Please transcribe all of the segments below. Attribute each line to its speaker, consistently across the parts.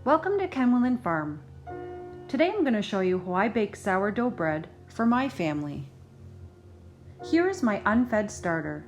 Speaker 1: Welcome to Kenwillyn Farm. Today I'm going to show you how I bake sourdough bread for my family. Here is my unfed starter.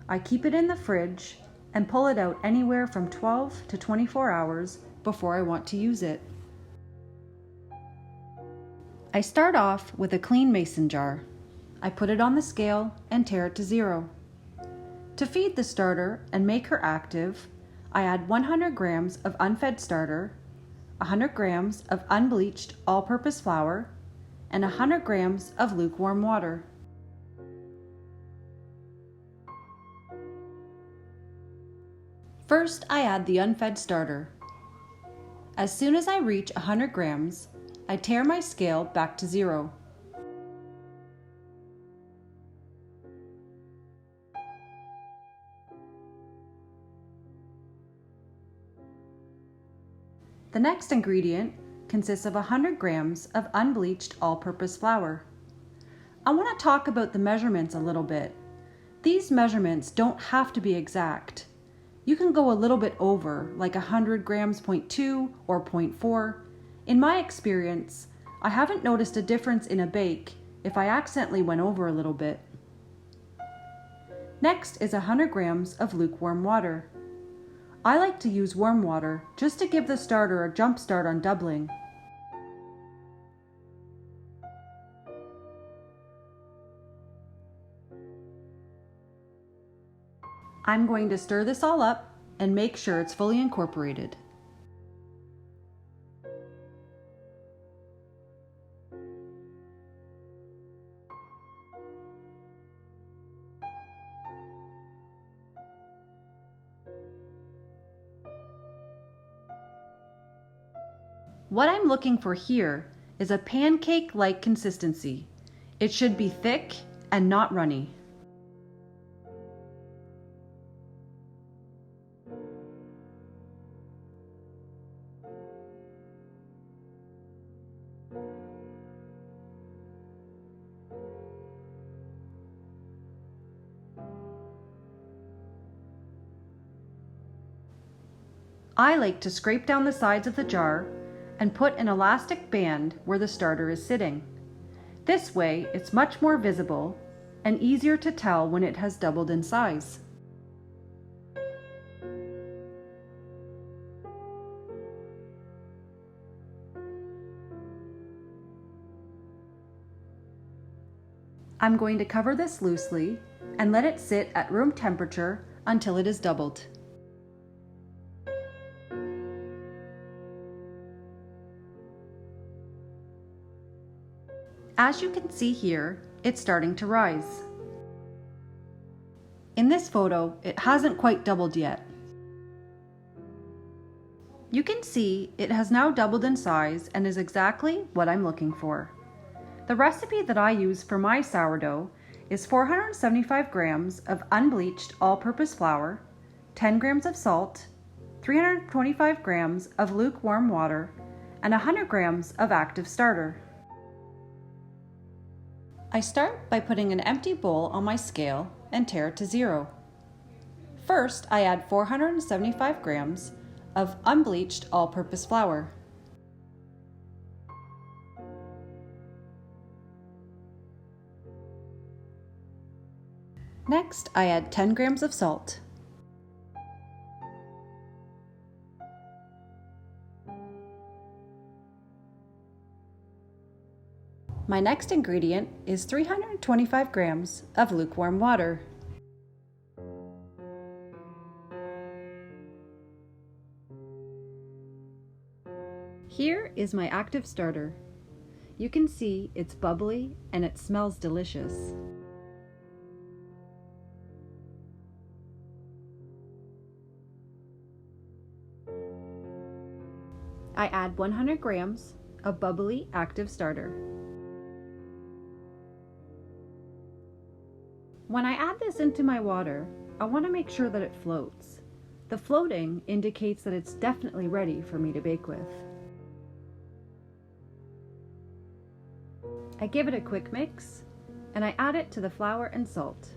Speaker 1: I keep it in the fridge and pull it out anywhere from 12 to 24 hours before I want to use it. I start off with a clean mason jar. I put it on the scale and tare it to 0. To feed the starter and make her active, I add 100 grams of unfed starter, 100 grams of unbleached all-purpose flour, and 100 grams of lukewarm water. First, I add the unfed starter. As soon as I reach 100 grams, I tare my scale back to 0. The next ingredient consists of 100 grams of unbleached all-purpose flour. I want to talk about the measurements a little bit. These measurements don't have to be exact. You can go a little bit over, like 100 grams 0.2 or 0.4. In my experience, I haven't noticed a difference in a bake if I accidentally went over a little bit. Next is 100 grams of lukewarm water. I like to use warm water just to give the starter a jump start on doubling. I'm going to stir this all up and make sure it's fully incorporated. What I'm looking for here is a pancake-like consistency. It should be thick and not runny. I like to scrape down the sides of the jar and put an elastic band where the starter is sitting. This way, it's much more visible and easier to tell when it has doubled in size. I'm going to cover this loosely and let it sit at room temperature until it is doubled. As you can see here, it's starting to rise. In this photo, it hasn't quite doubled yet. You can see it has now doubled in size and is exactly what I'm looking for. The recipe that I use for my sourdough is 475 grams of unbleached all-purpose flour, 10 grams of salt, 325 grams of lukewarm water, and 100 grams of active starter. I start by putting an empty bowl on my scale and tare it to 0. First, I add 475 grams of unbleached all-purpose flour. Next, I add 10 grams of salt. My next ingredient is 325 grams of lukewarm water. Here is my active starter. You can see it's bubbly and it smells delicious. I add 100 grams of bubbly active starter. When I add this into my water, I want to make sure that it floats. The floating indicates that it's definitely ready for me to bake with. I give it a quick mix, and I add it to the flour and salt.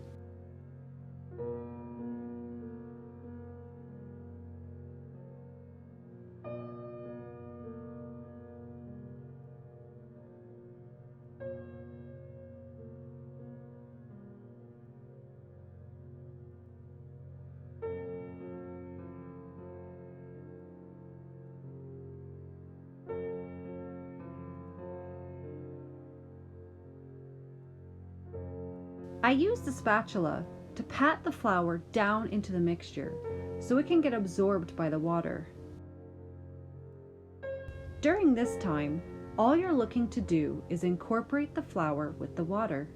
Speaker 1: I use the spatula to pat the flour down into the mixture so it can get absorbed by the water. During this time, all you're looking to do is incorporate the flour with the water.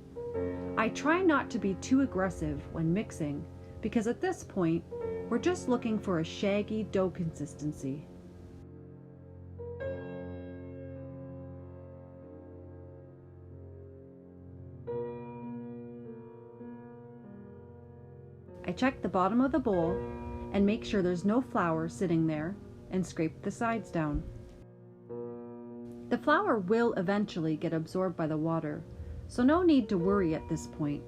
Speaker 1: I try not to be too aggressive when mixing because at this point, we're just looking for a shaggy dough consistency. I check the bottom of the bowl and make sure there's no flour sitting there and scrape the sides down. The flour will eventually get absorbed by the water, so no need to worry at this point.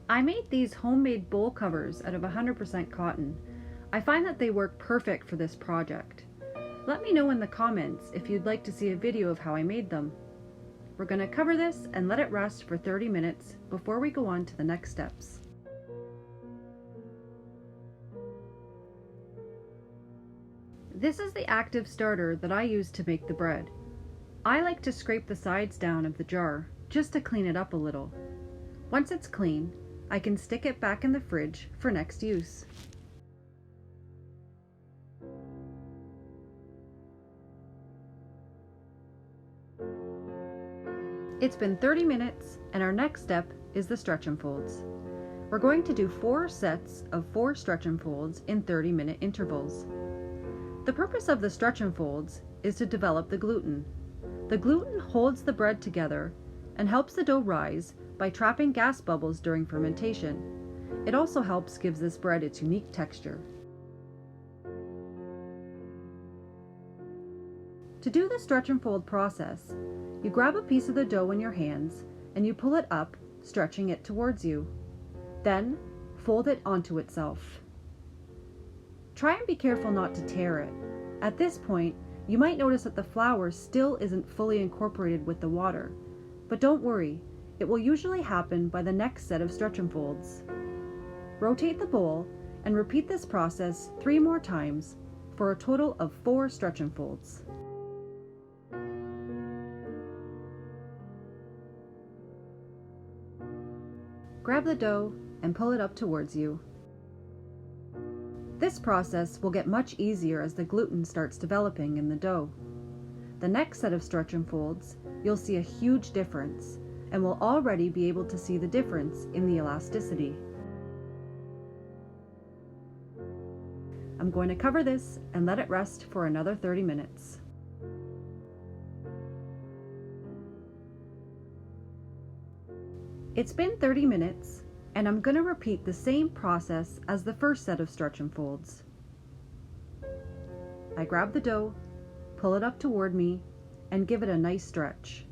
Speaker 1: I made these homemade bowl covers out of 100% cotton. I find that they work perfect for this project. Let me know in the comments if you'd like to see a video of how I made them. We're going to cover this and let it rest for 30 minutes before we go on to the next steps. This is the active starter that I use to make the bread. I like to scrape the sides down of the jar just to clean it up a little. Once it's clean, I can stick it back in the fridge for next use. It's been 30 minutes and our next step is the stretch and folds. We're going to do 4 sets of 4 stretch and folds in 30-minute intervals. The purpose of the stretch and folds is to develop the gluten. The gluten holds the bread together and helps the dough rise by trapping gas bubbles during fermentation. It also helps give this bread its unique texture. To do the stretch and fold process, you grab a piece of the dough in your hands and you pull it up, stretching it towards you. Then, fold it onto itself. Try and be careful not to tear it. At this point, you might notice that the flour still isn't fully incorporated with the water, but don't worry, it will usually happen by the next set of stretch and folds. Rotate the bowl and repeat this process 3 more times for a total of 4 stretch and folds. Grab the dough and pull it up towards you. This process will get much easier as the gluten starts developing in the dough. The next set of stretch and folds, you'll see a huge difference and will already be able to see the difference in the elasticity. I'm going to cover this and let it rest for another 30 minutes. It's been 30 minutes and I'm going to repeat the same process as the first set of stretch and folds. I grab the dough, pull it up toward me, and give it a nice stretch.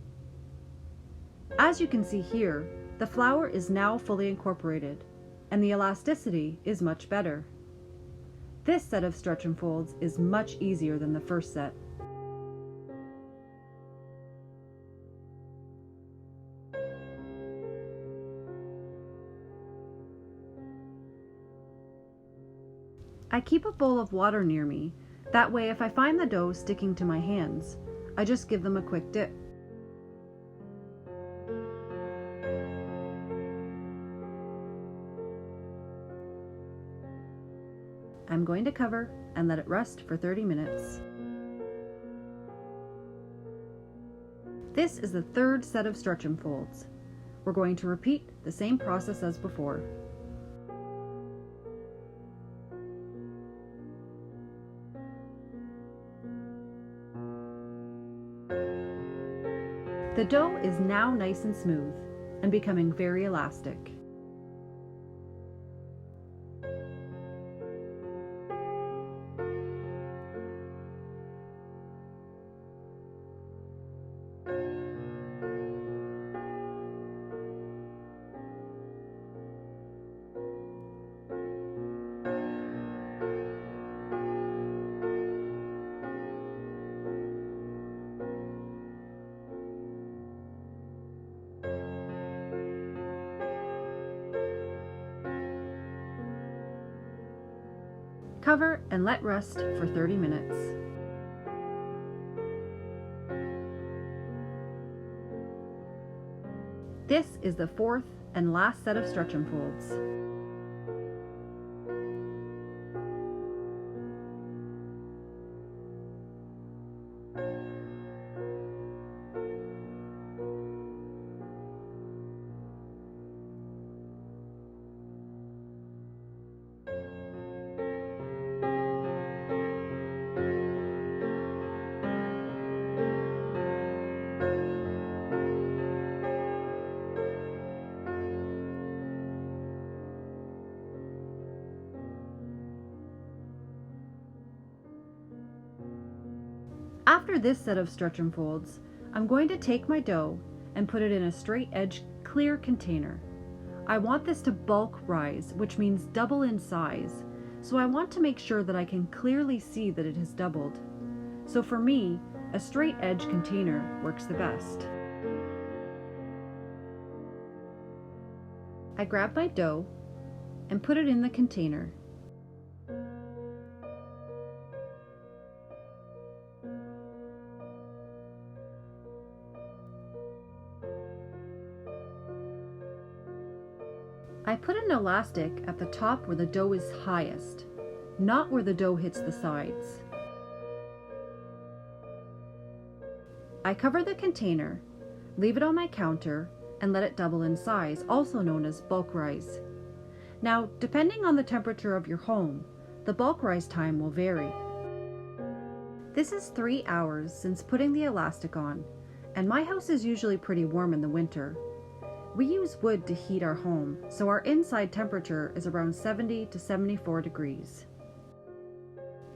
Speaker 1: As you can see here, the flour is now fully incorporated, and the elasticity is much better. This set of stretch and folds is much easier than the first set. I keep a bowl of water near me. That way, if I find the dough sticking to my hands, I just give them a quick dip. I'm going to cover and let it rest for 30 minutes. This is the third set of stretch and folds. We're going to repeat the same process as before. The dough is now nice and smooth and becoming very elastic. Cover and let rest for 30 minutes. This is the fourth and last set of stretch and folds. After this set of stretch and folds, I'm going to take my dough and put it in a straight edge clear container. I want this to bulk rise, which means double in size, so I want to make sure that I can clearly see that it has doubled. So for me, a straight edge container works the best. I grab my dough and put it in the container. I put an elastic at the top where the dough is highest, not where the dough hits the sides. I cover the container, leave it on my counter, and let it double in size, also known as bulk rise. Now, depending on the temperature of your home, the bulk rise time will vary. This is 3 hours since putting the elastic on, and my house is usually pretty warm in the winter. We use wood to heat our home, so our inside temperature is around 70 to 74 degrees.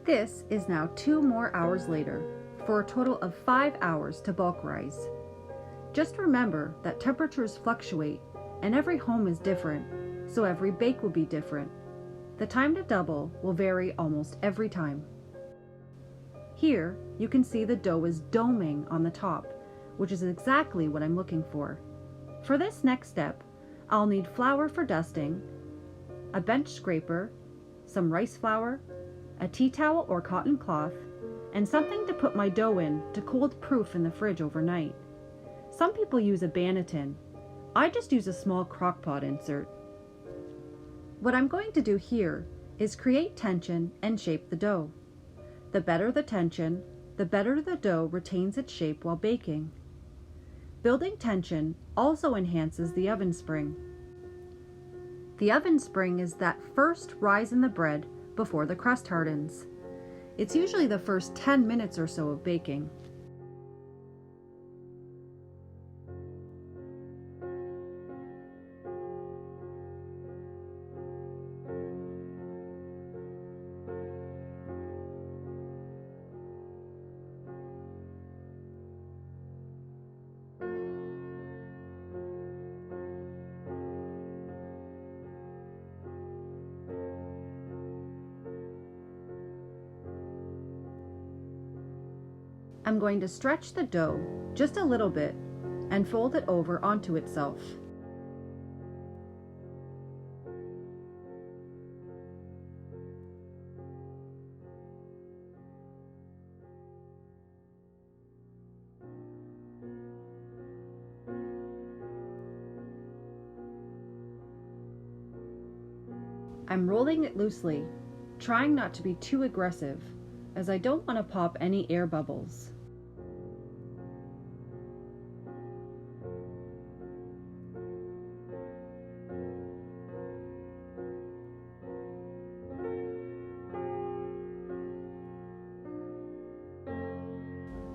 Speaker 1: This is now 2 more hours later, for a total of 5 hours to bulk rise. Just remember that temperatures fluctuate and every home is different, so every bake will be different. The time to double will vary almost every time. Here, you can see the dough is doming on the top, which is exactly what I'm looking for. For this next step, I'll need flour for dusting, a bench scraper, some rice flour, a tea towel or cotton cloth, and something to put my dough in to cold proof in the fridge overnight. Some people use a banneton. I just use a small crock pot insert. What I'm going to do here is create tension and shape the dough. The better the tension, the better the dough retains its shape while baking. Building tension also enhances the oven spring. The oven spring is that first rise in the bread before the crust hardens. It's usually the first 10 minutes or so of baking. I'm going to stretch the dough just a little bit and fold it over onto itself. I'm rolling it loosely, trying not to be too aggressive, as I don't want to pop any air bubbles.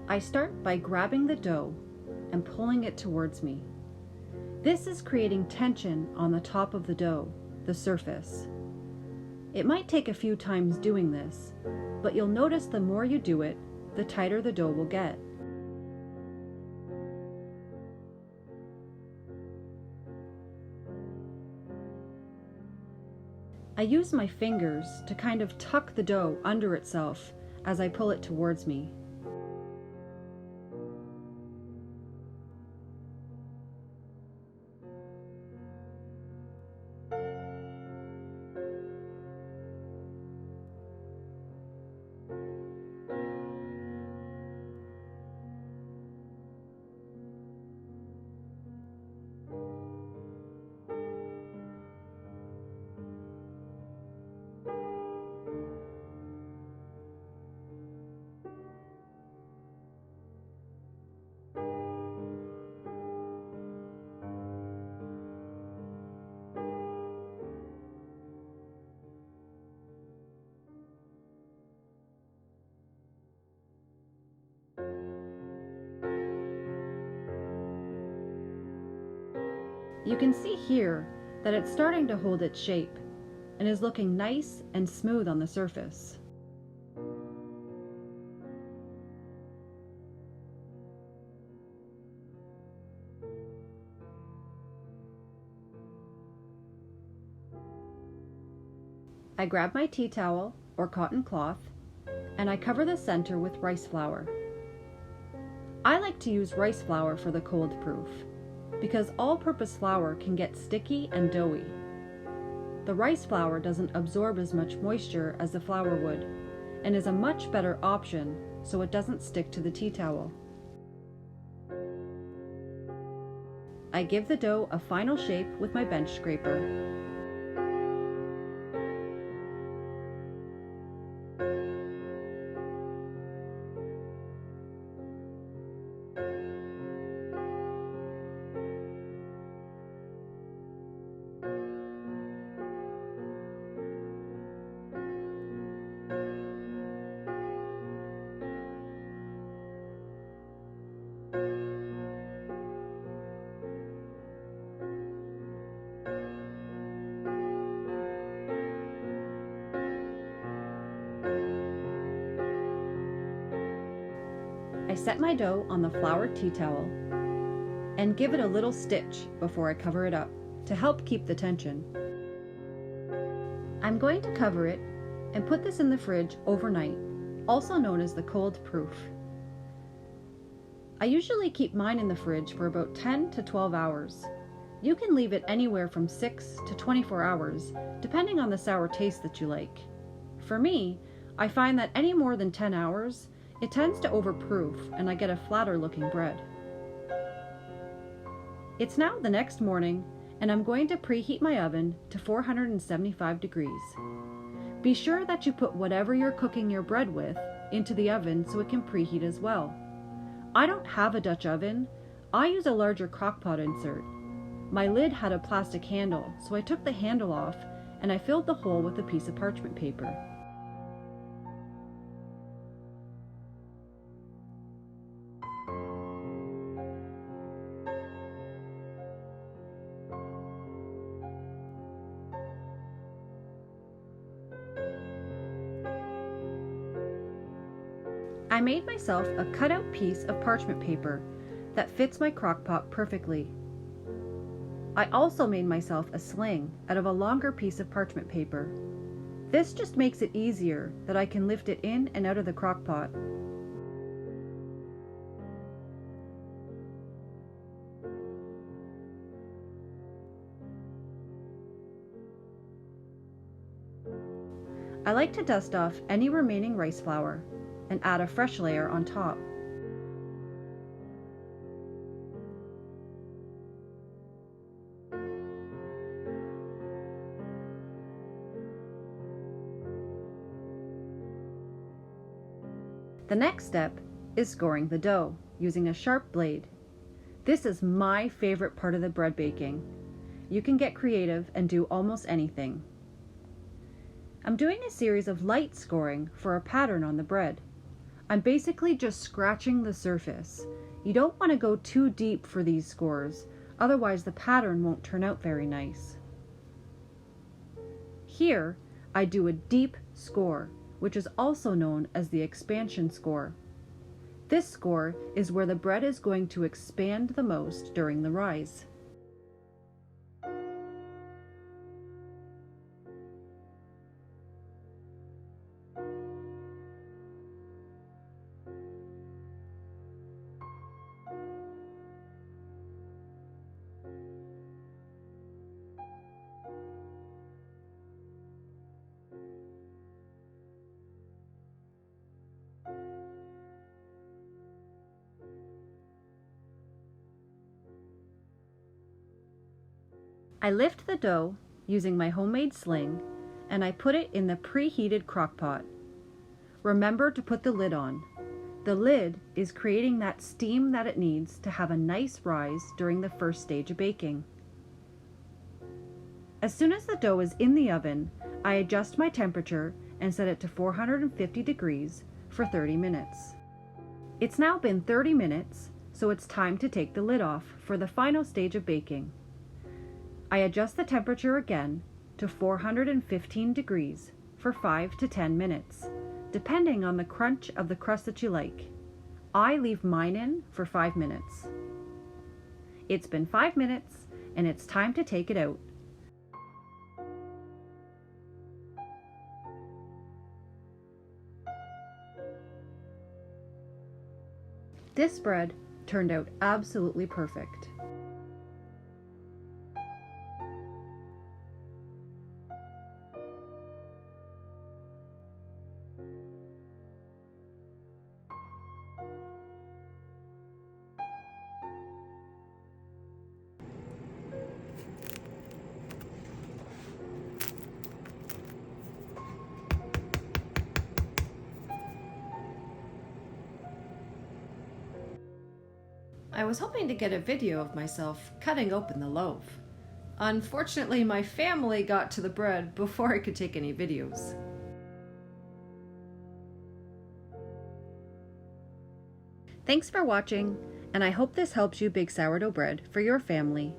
Speaker 1: I start by grabbing the dough and pulling it towards me. This is creating tension on the top of the dough, the surface. It might take a few times doing this, but you'll notice the more you do it, the tighter the dough will get. I use my fingers to kind of tuck the dough under itself as I pull it towards me. You can see here that it's starting to hold its shape and is looking nice and smooth on the surface. I grab my tea towel or cotton cloth and I cover the center with rice flour. I like to use rice flour for the cold proof because all-purpose flour can get sticky and doughy. The rice flour doesn't absorb as much moisture as the flour would and is a much better option so it doesn't stick to the tea towel. I give the dough a final shape with my bench scraper. I set my dough on the floured tea towel and give it a little stitch before I cover it up to help keep the tension. I'm going to cover it and put this in the fridge overnight, also known as the cold proof. I usually keep mine in the fridge for about 10 to 12 hours. You can leave it anywhere from 6 to 24 hours, depending on the sour taste that you like. For me, I find that any more than 10 hours, it tends to overproof and I get a flatter looking bread. It's now the next morning and I'm going to preheat my oven to 475 degrees. Be sure that you put whatever you're cooking your bread with into the oven so it can preheat as well. I don't have a Dutch oven. I use a larger crockpot insert. My lid had a plastic handle, so I took the handle off and I filled the hole with a piece of parchment paper. I made myself a cutout piece of parchment paper that fits my crockpot perfectly. I also made myself a sling out of a longer piece of parchment paper. This just makes it easier that I can lift it in and out of the crockpot. I like to dust off any remaining rice flour and add a fresh layer on top. The next step is scoring the dough using a sharp blade. This is my favorite part of the bread baking. You can get creative and do almost anything. I'm doing a series of light scoring for a pattern on the bread. I'm basically just scratching the surface. You don't want to go too deep for these scores, otherwise the pattern won't turn out very nice. Here, I do a deep score, which is also known as the expansion score. This score is where the bread is going to expand the most during the rise. I lift the dough using my homemade sling and I put it in the preheated crockpot. Remember to put the lid on. The lid is creating that steam that it needs to have a nice rise during the first stage of baking. As soon as the dough is in the oven, I adjust my temperature and set it to 450 degrees for 30 minutes. It's now been 30 minutes, so it's time to take the lid off for the final stage of baking. I adjust the temperature again to 415 degrees for 5 to 10 minutes, depending on the crunch of the crust that you like. I leave mine in for 5 minutes. It's been 5 minutes and it's time to take it out. This bread turned out absolutely perfect. I was hoping to get a video of myself cutting open the loaf. Unfortunately, my family got to the bread before I could take any videos. Thanks for watching, and I hope this helps you bake sourdough bread for your family.